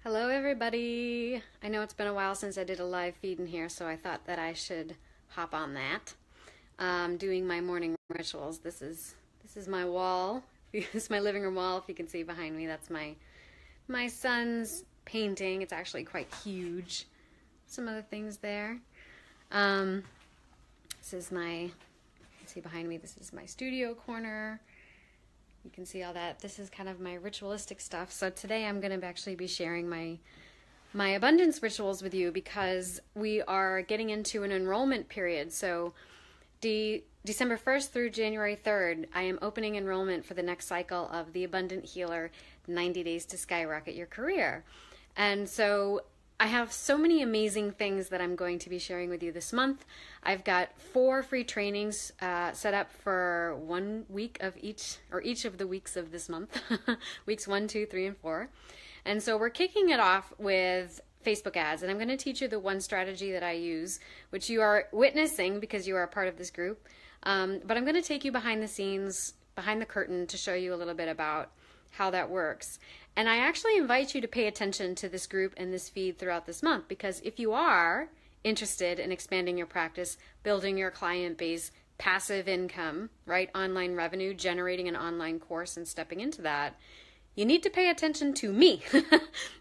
Hello everybody! I know it's been a while since I did a live feed in here, so I thought that I should hop on that. Doing my morning rituals. This is my wall. This is my living room wall. If you can see behind me, that's my son's painting. It's actually quite huge. Some other things there. This is my, you can see behind me, this is my studio corner. You can see all that. This is kind of my ritualistic stuff. So today I'm going to actually be sharing my abundance rituals with you because we are getting into an enrollment period. So December 1st through January 3rd, I am opening enrollment for the next cycle of the Abundant Healer 90 Days to Skyrocket Your Career. And so I have so many amazing things that I'm going to be sharing with you this month. I've got 4 free trainings set up for 1 week of each of the weeks of this month, weeks 1, 2, 3, and 4. And so we're kicking it off with Facebook ads, and I'm going to teach you the one strategy that I use, which you are witnessing because you are a part of this group. But I'm going to take you behind the scenes, behind the curtain, to show you a little bit about how that works. And I actually invite you to pay attention to this group and this feed throughout this month, because if you are interested in expanding your practice, building your client base, passive income, right, online revenue, generating an online course and stepping into that, you need to pay attention to me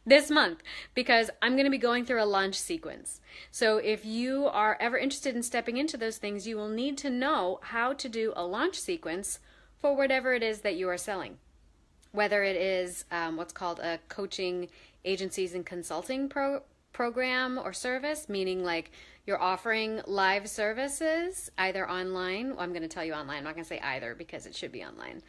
this month, because I'm going to be going through a launch sequence. So if you are ever interested in stepping into those things, you will need to know how to do a launch sequence for whatever it is that you are selling. Whether it is what's called a coaching agencies and consulting program or service, meaning like you're offering live services either online. Well, I'm going to tell you online. I'm not going to say either because it should be online.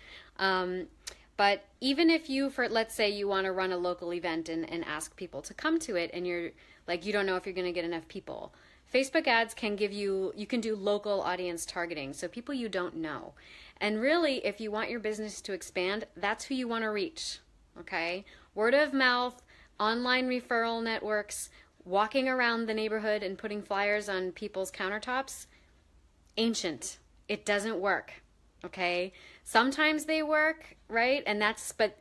But even if you, let's say you want to run a local event and ask people to come to it, and you're like, you don't know if you're going to get enough people. Facebook ads can give you can do local audience targeting, so people you don't know. And really, if you want your business to expand, that's who you want to reach, okay? Word of mouth, online referral networks, walking around the neighborhood and putting flyers on people's countertops, ancient. It doesn't work, okay? Sometimes they work, right? But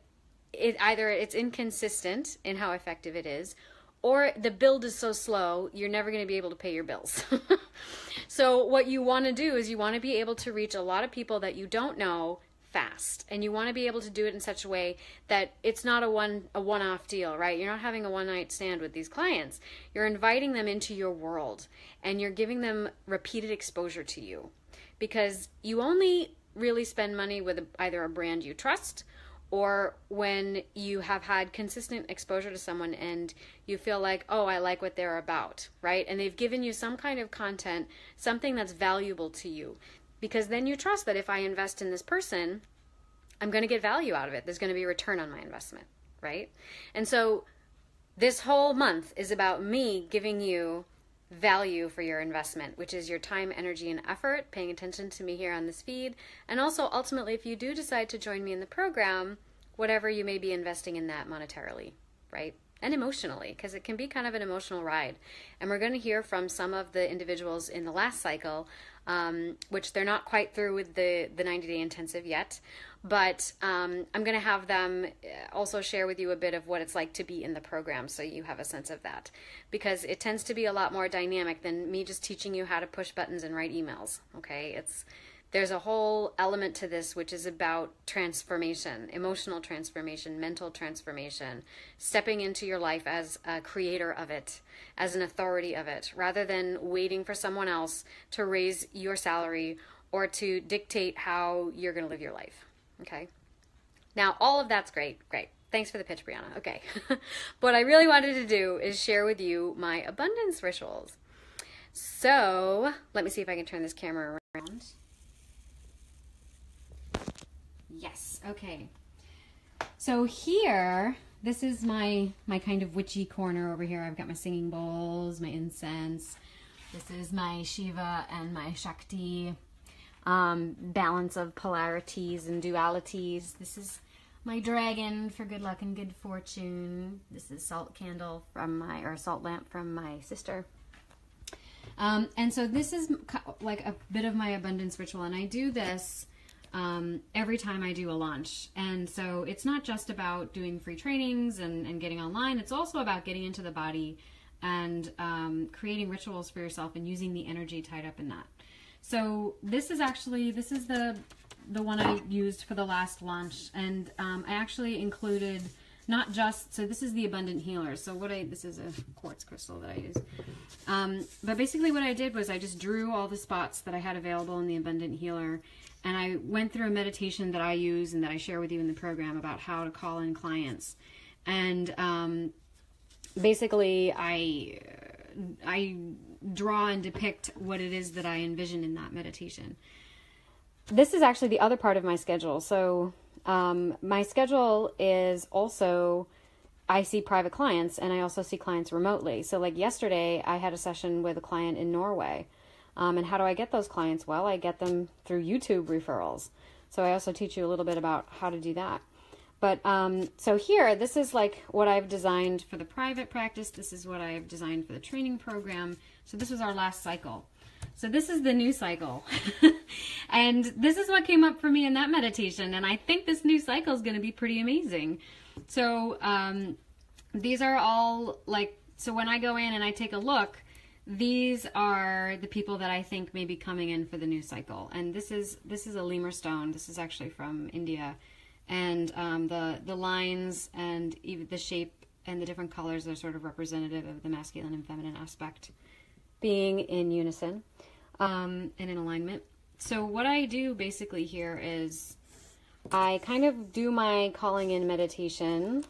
either it's inconsistent in how effective it is, or the build is so slow, you're never going to be able to pay your bills. So what you want to do is you want to be able to reach a lot of people that you don't know fast. And you want to be able to do it in such a way that it's not a one-off deal, right? You're not having a one-night stand with these clients. You're inviting them into your world, and you're giving them repeated exposure to you. Because you only really spend money with either a brand you trust, or when you have had consistent exposure to someone and you feel like, oh, I like what they're about, right? And they've given you some kind of content, something that's valuable to you. Because then you trust that if I invest in this person, I'm going to get value out of it. There's going to be a return on my investment, right? And so this whole month is about me giving you value for your investment, which is your time, energy, and effort, paying attention to me here on this feed. And also, ultimately, if you do decide to join me in the program, whatever you may be investing in that monetarily, right? And emotionally, because it can be kind of an emotional ride. And we're going to hear from some of the individuals in the last cycle, which they're not quite through with the 90-day intensive yet, but I'm going to have them also share with you a bit of what it's like to be in the program, so you have a sense of that, because it tends to be a lot more dynamic than me just teaching you how to push buttons and write emails, okay? There's a whole element to this which is about transformation, emotional transformation, mental transformation, stepping into your life as a creator of it, as an authority of it, rather than waiting for someone else to raise your salary or to dictate how you're going to live your life, okay? Now, all of that's great. Thanks for the pitch, Brianna. Okay. What I really wanted to do is share with you my abundance rituals. So, let me see if I can turn this camera around. Yes, okay. So here, this is my kind of witchy corner over here. I've got my singing bowls, my incense. This is my Shiva and my Shakti, balance of polarities and dualities. This is my dragon for good luck and good fortune. This is salt candle salt lamp from my sister. And so this is like a bit of my abundance ritual, and I do this every time I do a launch. And so it's not just about doing free trainings and getting online. It's also about getting into the body and creating rituals for yourself and using the energy tied up in that. So this is the one I used for the last launch. And I actually included not just, so this is the Abundant Healer. So this is a quartz crystal that I use. But basically what I did was I just drew all the spots that I had available in the Abundant Healer. And I went through a meditation that I use and that I share with you in the program about how to call in clients. And basically I draw and depict what it is that I envision in that meditation. This is actually the other part of my schedule. So my schedule is also, I see private clients and I also see clients remotely. So like yesterday, I had a session with a client in Norway. And how do I get those clients? Well, I get them through YouTube referrals. So I also teach you a little bit about how to do that. But so here, this is like what I've designed for the private practice. This is what I've designed for the training program. So this was our last cycle. So this is the new cycle. And this is what came up for me in that meditation. And I think this new cycle is going to be pretty amazing. So these are all like, so when I go in and I take a look, these are the people that I think may be coming in for the new cycle. And this is a lemur stone. This is actually from India. And the lines and even the shape and the different colors are sort of representative of the masculine and feminine aspect being in unison and in alignment. So what I do basically here is I kind of do my calling in meditation,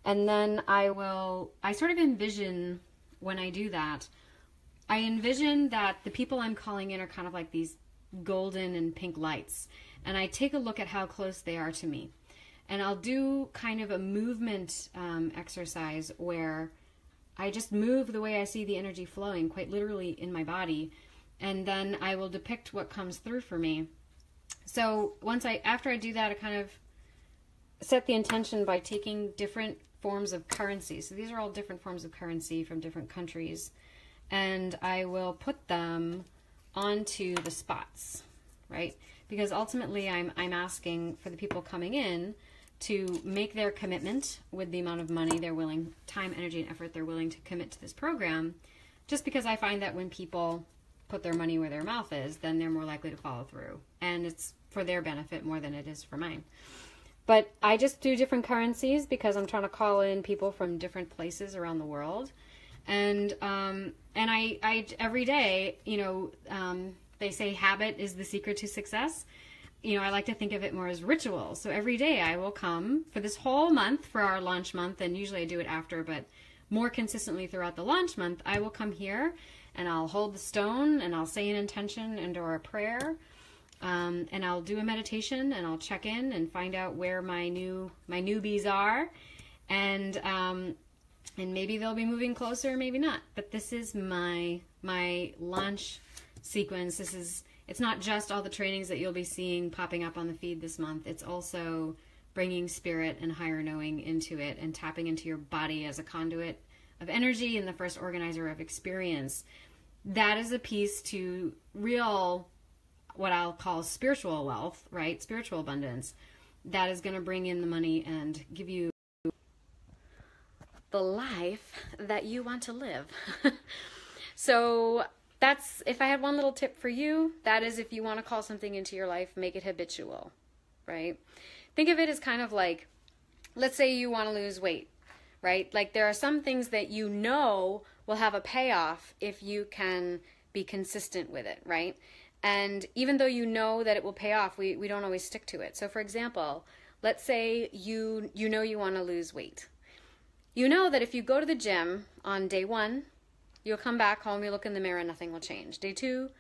and then I sort of envision when I do that, I envision that the people I'm calling in are kind of like these golden and pink lights. And I take a look at how close they are to me. And I'll do kind of a movement exercise where I just move the way I see the energy flowing, quite literally in my body. And then I will depict what comes through for me. So after I do that, I kind of set the intention by taking different forms of currency. So these are all different forms of currency from different countries. And I will put them onto the spots, right? Because ultimately I'm asking for the people coming in to make their commitment with the amount of money they're willing, time, energy, and effort they're willing to commit to this program, just because I find that when people put their money where their mouth is, then they're more likely to follow through. And it's for their benefit more than it is for mine. But I just do different currencies because I'm trying to call in people from different places around the world. And I every day, they say habit is the secret to success. I like to think of it more as ritual. So every day I will come for this whole month, for our launch month, and usually I do it after, but more consistently throughout the launch month, I will come here and I'll hold the stone and I'll say an intention and or a prayer, and I'll do a meditation and I'll check in and find out where my newbies are, and maybe they'll be moving closer, maybe not. But this is my launch sequence. It's not just all the trainings that you'll be seeing popping up on the feed this month. It's also bringing spirit and higher knowing into it and tapping into your body as a conduit of energy and the first organizer of experience. That is a piece to real, what I'll call spiritual wealth, right? Spiritual abundance. That is going to bring in the money and give you the life that you want to live. So that's, if I had one little tip for you, that is, if you want to call something into your life, make it habitual, right? Think of it as kind of like, let's say you want to lose weight, right? Like there are some things that will have a payoff if you can be consistent with it, right? And even though you know that it will pay off, we don't always stick to it. So for example, let's say you want to lose weight. You know that if you go to the gym on day 1, you'll come back home, you look in the mirror, nothing will change. Day 2,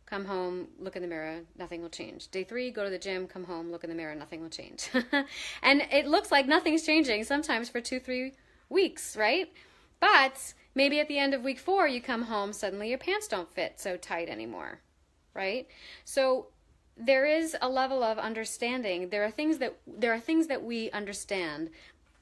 come home, look in the mirror, nothing will change. Day 3, go to the gym, come home, look in the mirror, nothing will change. And it looks like nothing's changing sometimes for 2-3 weeks, right? But maybe at the end of week 4, you come home, suddenly your pants don't fit so tight anymore, right? So there is a level of understanding. There are things that we understand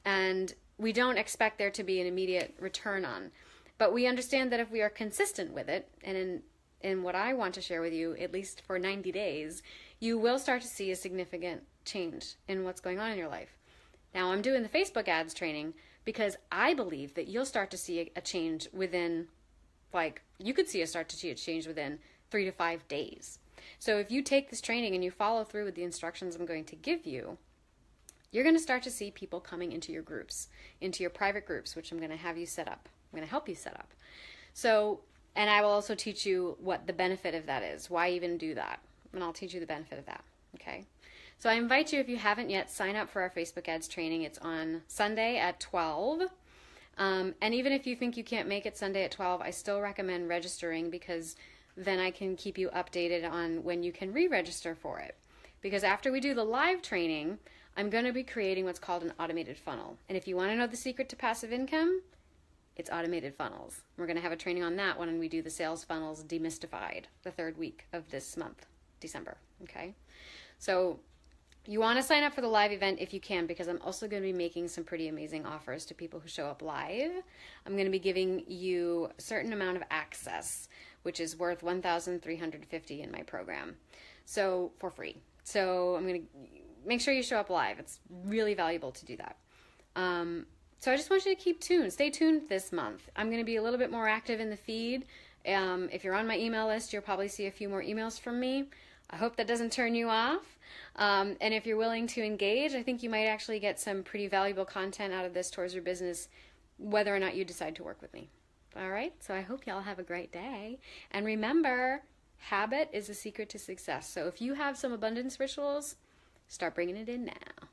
and we don't expect there to be an immediate return on. But we understand that if we are consistent with it, and in what I want to share with you, at least for 90 days, you will start to see a significant change in what's going on in your life. Now, I'm doing the Facebook ads training because I believe that you'll start to see a change within, like, you could start to see a change within 3 to 5 days. So if you take this training and you follow through with the instructions I'm going to give you, you're going to start to see people coming into your groups, into your private groups, which I'm going to have you set up. I'm going to help you set up. So, and I will also teach you what the benefit of that is, why even do that. And I'll teach you the benefit of that, okay? So I invite you, if you haven't yet, sign up for our Facebook ads training. It's on Sunday at 12. And even if you think you can't make it Sunday at 12, I still recommend registering, because then I can keep you updated on when you can re-register for it. Because after we do the live training, I'm going to be creating what's called an automated funnel. And if you want to know the secret to passive income, it's automated funnels. We're going to have a training on that when we do the sales funnels demystified, the 3rd week of this month, December, okay? So you want to sign up for the live event if you can, because I'm also going to be making some pretty amazing offers to people who show up live. I'm going to be giving you a certain amount of access, which is worth $1,350 in my program, so for free. So I'm going to make sure you show up live. It's really valuable to do that. So I just want you to keep tuned. Stay tuned this month. I'm going to be a little bit more active in the feed. If you're on my email list, you'll probably see a few more emails from me. I hope that doesn't turn you off. And if you're willing to engage, I think you might actually get some pretty valuable content out of this towards your business, whether or not you decide to work with me. All right? So I hope y'all have a great day. And remember, habit is the secret to success. So if you have some abundance rituals, start bringing it in now.